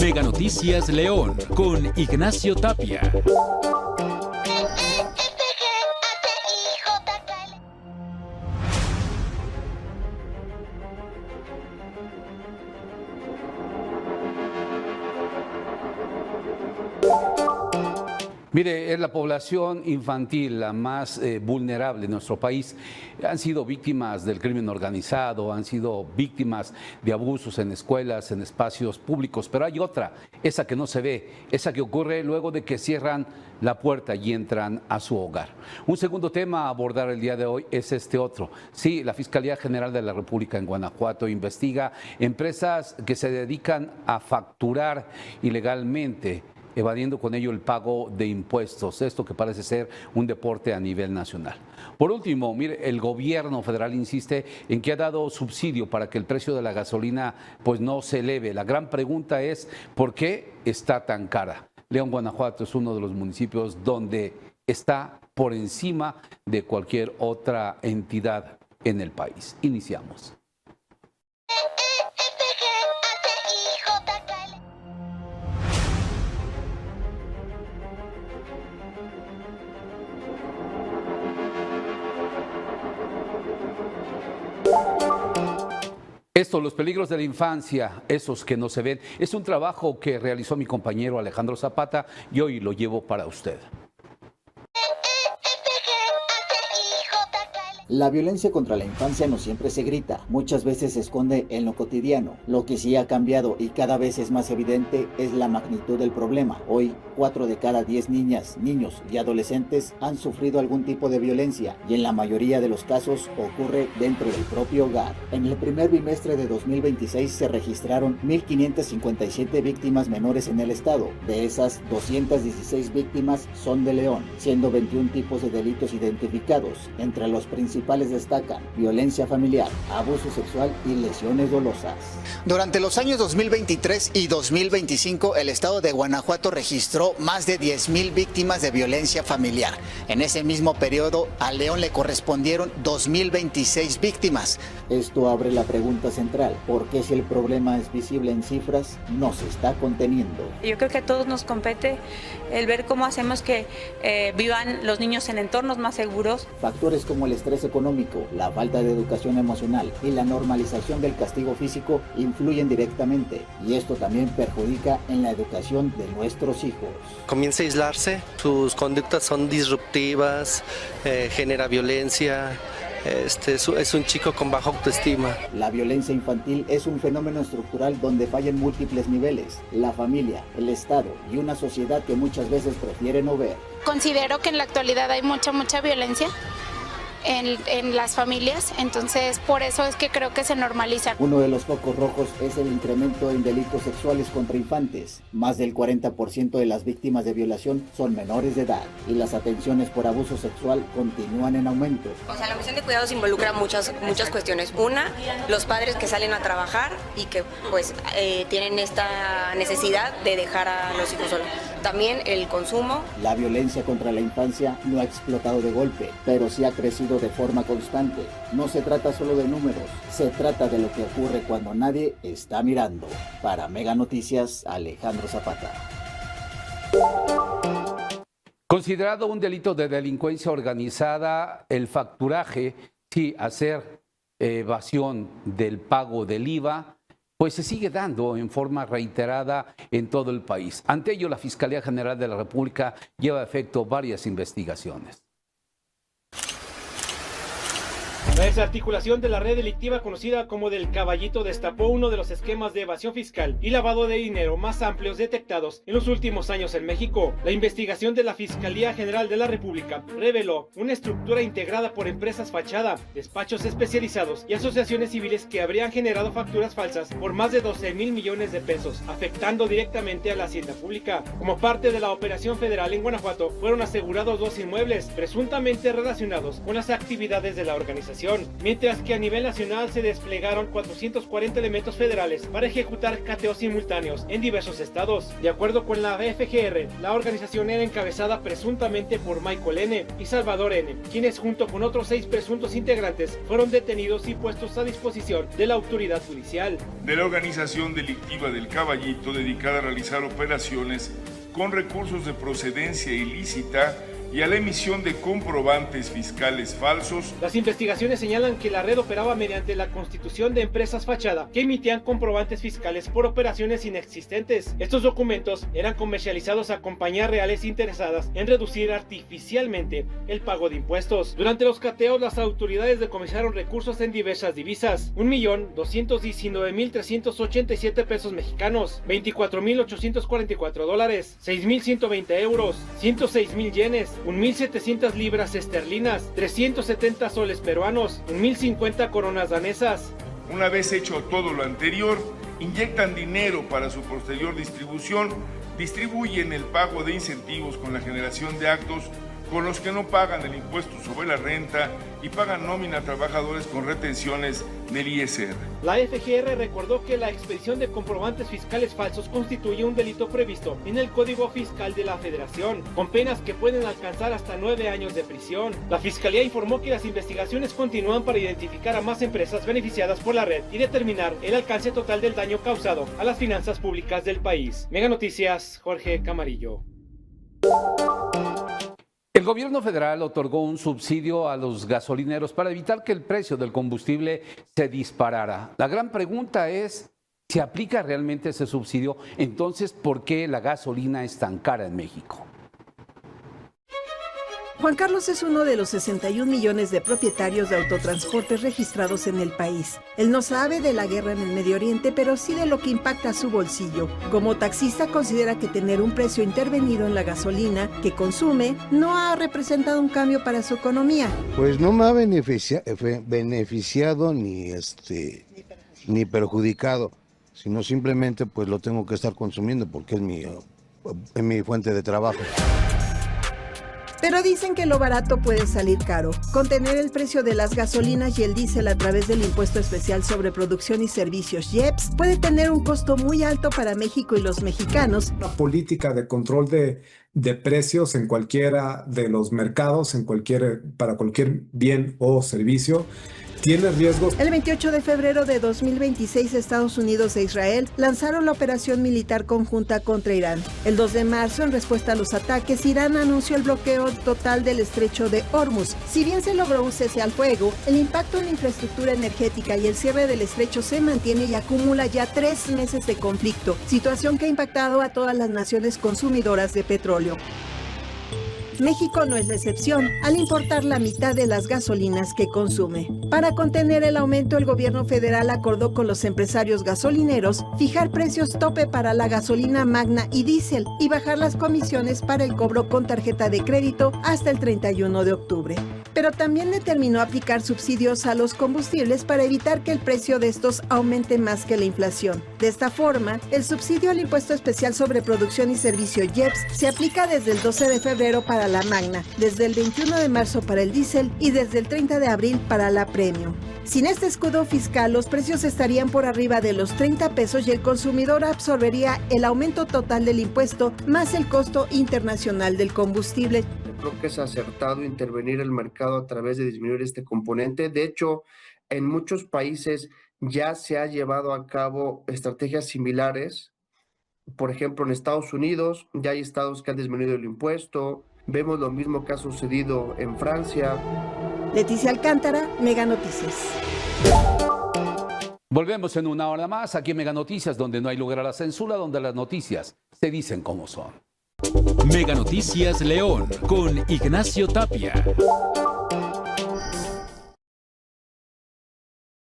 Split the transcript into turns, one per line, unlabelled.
Mega Noticias León con Ignacio Tapia.
Mire, es la población infantil la más vulnerable en nuestro país. Han sido víctimas del crimen organizado, han sido víctimas de abusos en escuelas, en espacios públicos, pero hay otra, esa que no se ve, esa que ocurre luego de que cierran la puerta y entran a su hogar. Un segundo tema a abordar el día de hoy es este otro. Sí, la Fiscalía General de la República en Guanajuato investiga empresas que se dedican a facturar ilegalmente, evadiendo con ello el pago de impuestos, esto que parece ser un deporte a nivel nacional. Por último, mire, el gobierno federal insiste en que ha dado subsidio para que el precio de la gasolina pues no se eleve. La gran pregunta es, ¿por qué está tan cara? León, Guanajuato es uno de los municipios donde está por encima de cualquier otra entidad en el país. Iniciamos. Esto, los peligros de la infancia, esos que no se ven, es un trabajo que realizó mi compañero Alejandro Zapata y hoy lo llevo para usted.
La violencia contra la infancia no siempre se grita, muchas veces se esconde en lo cotidiano. Lo que sí ha cambiado y cada vez es más evidente es la magnitud del problema. Hoy, 4 de cada 10 niñas, niños y adolescentes han sufrido algún tipo de violencia y en la mayoría de los casos ocurre dentro del propio hogar. En el primer bimestre de 2026 se registraron 1,557 víctimas menores en el estado. De esas, 216 víctimas son de León, siendo 21 tipos de delitos identificados. Entre los principales destacan violencia familiar, abuso sexual y lesiones dolosas.
Durante los años 2023 y 2025, el estado de Guanajuato registró más de 10,000 víctimas de violencia familiar. En ese mismo periodo, a León le correspondieron 2,026 víctimas.
Esto abre la pregunta central: ¿por qué, si el problema es visible en cifras, no se está conteniendo?
Yo creo que a todos nos compete el ver cómo hacemos que vivan los niños en entornos más seguros.
Factores como el estrés económico, la falta de educación emocional y la normalización del castigo físico influyen directamente, y esto también perjudica en la educación de nuestros hijos.
Comienza a aislarse, sus conductas son disruptivas, genera violencia. Es un chico con baja autoestima.
La violencia infantil es un fenómeno estructural donde fallan múltiples niveles: la familia, el Estado y una sociedad que muchas veces prefiere no ver.
Considero que en la actualidad hay mucha violencia en las familias, entonces por eso es que creo que se normaliza.
Uno de los focos rojos es el incremento en delitos sexuales contra infantes. Más del 40% de las víctimas de violación son menores de edad y las atenciones por abuso sexual continúan en aumento.
O sea, la misión de cuidados involucra muchas cuestiones. Una, los padres que salen a trabajar y que pues tienen esta necesidad de dejar a los hijos solos. También el consumo.
La violencia contra la infancia no ha explotado de golpe, pero sí ha crecido de forma constante. No se trata solo de números, se trata de lo que ocurre cuando nadie está mirando. Para Mega Noticias, Alejandro Zapata.
Considerado un delito de delincuencia organizada, el facturaje, sí, hacer evasión del pago del IVA, pues se sigue dando en forma reiterada en todo el país. Ante ello, la Fiscalía General de la República lleva a efecto varias investigaciones.
La desarticulación de la red delictiva conocida como del Caballito destapó uno de los esquemas de evasión fiscal y lavado de dinero más amplios detectados en los últimos años en México. La investigación de la Fiscalía General de la República reveló una estructura integrada por empresas fachada, despachos especializados y asociaciones civiles que habrían generado facturas falsas por más de 12,000 millones de pesos, afectando directamente a la hacienda pública. Como parte de la operación federal en Guanajuato, fueron asegurados 2 inmuebles presuntamente relacionados con las actividades de la organización. federación, mientras que a nivel nacional se desplegaron 440 elementos federales para ejecutar cateos simultáneos en diversos estados. De acuerdo con la FGR, la organización era encabezada presuntamente por Michael N. y Salvador N., quienes junto con otros 6 presuntos integrantes fueron detenidos y puestos a disposición de la autoridad judicial.
De la organización delictiva del Caballito, dedicada a realizar operaciones con recursos de procedencia ilícita y a la emisión de comprobantes fiscales falsos.
Las investigaciones señalan que la red operaba mediante la constitución de empresas fachada que emitían comprobantes fiscales por operaciones inexistentes. Estos documentos eran comercializados a compañías reales interesadas en reducir artificialmente el pago de impuestos. Durante los cateos, las autoridades decomisaron recursos en diversas divisas: 1.219.387 pesos mexicanos, 24.844 dólares, 6.120 euros, 106.000 yenes, 1.700 libras esterlinas, 370 soles peruanos, 1.050 coronas danesas.
Una vez hecho todo lo anterior, inyectan dinero para su posterior distribución, distribuyen el pago de incentivos con la generación de actos con los que no pagan el impuesto sobre la renta y pagan nómina a trabajadores con retenciones del ISR.
La FGR recordó que la expedición de comprobantes fiscales falsos constituye un delito previsto en el Código Fiscal de la Federación, con penas que pueden alcanzar hasta 9 años de prisión. La Fiscalía informó que las investigaciones continúan para identificar a más empresas beneficiadas por la red y determinar el alcance total del daño causado a las finanzas públicas del país. Mega Noticias, Jorge Camarillo.
El gobierno federal otorgó un subsidio a los gasolineros para evitar que el precio del combustible se disparara. La gran pregunta es, ¿se aplica realmente ese subsidio? Entonces, ¿por qué la gasolina es tan cara en México?
Juan Carlos es uno de los 61 millones de propietarios de autotransportes registrados en el país. Él no sabe de la guerra en el Medio Oriente, pero sí de lo que impacta su bolsillo. Como taxista, considera que tener un precio intervenido en la gasolina que consume no ha representado un cambio para su economía.
Pues no me ha beneficiado ni perjudicado, sino simplemente pues lo tengo que estar consumiendo porque es mi fuente de trabajo.
Pero dicen que lo barato puede salir caro. Contener el precio de las gasolinas y el diésel a través del Impuesto Especial sobre Producción y Servicios IEPS puede tener un costo muy alto para México y los mexicanos.
Una política de control de precios en cualquiera de los mercados, para cualquier bien o servicio, tiene riesgos.
El 28 de febrero de 2026, Estados Unidos e Israel lanzaron la operación militar conjunta contra Irán. El 2 de marzo, en respuesta a los ataques, Irán anunció el bloqueo total del estrecho de Hormuz. Si bien se logró un cese al fuego, el impacto en la infraestructura energética y el cierre del estrecho se mantiene y acumula ya 3 meses de conflicto, situación que ha impactado a todas las naciones consumidoras de petróleo. México no es la excepción, al importar la mitad de las gasolinas que consume. Para contener el aumento, el gobierno federal acordó con los empresarios gasolineros fijar precios tope para la gasolina magna y diésel y bajar las comisiones para el cobro con tarjeta de crédito hasta el 31 de octubre. Pero también determinó aplicar subsidios a los combustibles para evitar que el precio de estos aumente más que la inflación. De esta forma, el subsidio al Impuesto Especial sobre Producción y Servicio IEPS se aplica desde el 12 de febrero para la magna, desde el 21 de marzo para el diésel y desde el 30 de abril para la premium. Sin este escudo fiscal, los precios estarían por arriba de los 30 pesos y el consumidor absorbería el aumento total del impuesto más el costo internacional del combustible.
Creo que es acertado intervenir el mercado a través de disminuir este componente. De hecho, en muchos países ya se ha llevado a cabo estrategias similares. Por ejemplo, en Estados Unidos ya hay estados que han disminuido el impuesto. Vemos lo mismo que ha sucedido en Francia.
Leticia Alcántara, Mega Noticias.
Volvemos en una hora más aquí en Mega Noticias, donde no hay lugar a la censura, donde las noticias se dicen como son.
Mega Noticias León con Ignacio Tapia.